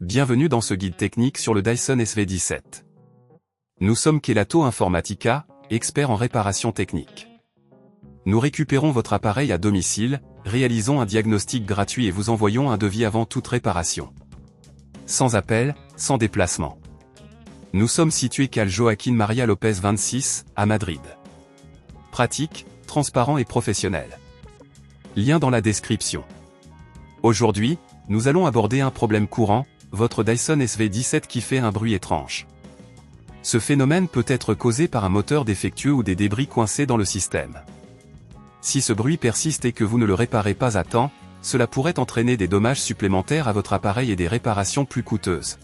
Bienvenue dans ce guide technique sur le Dyson SV17. Nous sommes Kelatos Informática, experts en réparation technique. Nous récupérons votre appareil à domicile, réalisons un diagnostic gratuit et vous envoyons un devis avant toute réparation. Sans appel, sans déplacement. Nous sommes situés Calle Joaquín María López 26, à Madrid. Pratique, transparent et professionnel. Lien dans la description. Aujourd'hui, nous allons aborder un problème courant, votre Dyson SV17 qui fait un bruit étrange. Ce phénomène peut être causé par un moteur défectueux ou des débris coincés dans le système. Si ce bruit persiste et que vous ne le réparez pas à temps, cela pourrait entraîner des dommages supplémentaires à votre appareil et des réparations plus coûteuses.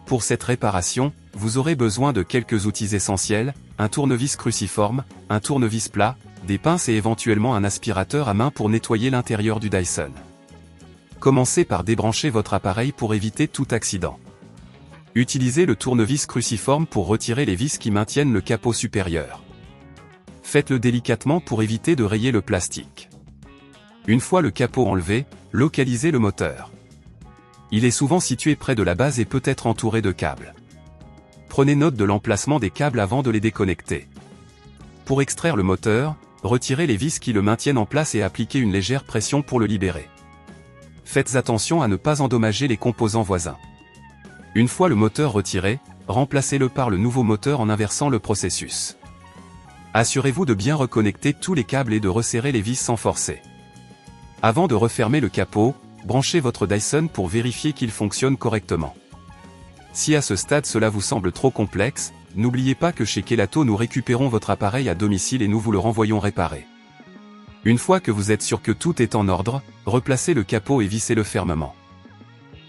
Pour cette réparation, vous aurez besoin de quelques outils essentiels, un tournevis cruciforme, un tournevis plat, des pinces et éventuellement un aspirateur à main pour nettoyer l'intérieur du Dyson. Commencez par débrancher votre appareil pour éviter tout accident. Utilisez le tournevis cruciforme pour retirer les vis qui maintiennent le capot supérieur. Faites-le délicatement pour éviter de rayer le plastique. Une fois le capot enlevé, localisez le moteur. Il est souvent situé près de la base et peut être entouré de câbles. Prenez note de l'emplacement des câbles avant de les déconnecter. Pour extraire le moteur, retirez les vis qui le maintiennent en place et appliquez une légère pression pour le libérer. Faites attention à ne pas endommager les composants voisins. Une fois le moteur retiré, remplacez-le par le nouveau moteur en inversant le processus. Assurez-vous de bien reconnecter tous les câbles et de resserrer les vis sans forcer. Avant de refermer le capot, branchez votre Dyson pour vérifier qu'il fonctionne correctement. Si à ce stade cela vous semble trop complexe, n'oubliez pas que chez Kelatos nous récupérons votre appareil à domicile et nous vous le renvoyons réparé. Une fois que vous êtes sûr que tout est en ordre, replacez le capot et vissez-le fermement.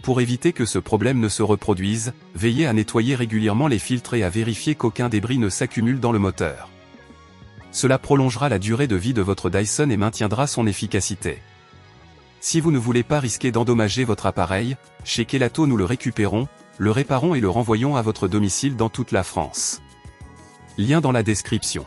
Pour éviter que ce problème ne se reproduise, veillez à nettoyer régulièrement les filtres et à vérifier qu'aucun débris ne s'accumule dans le moteur. Cela prolongera la durée de vie de votre Dyson et maintiendra son efficacité. Si vous ne voulez pas risquer d'endommager votre appareil, chez Kelatos nous le récupérons, le réparons et le renvoyons à votre domicile dans toute la France. Lien dans la description.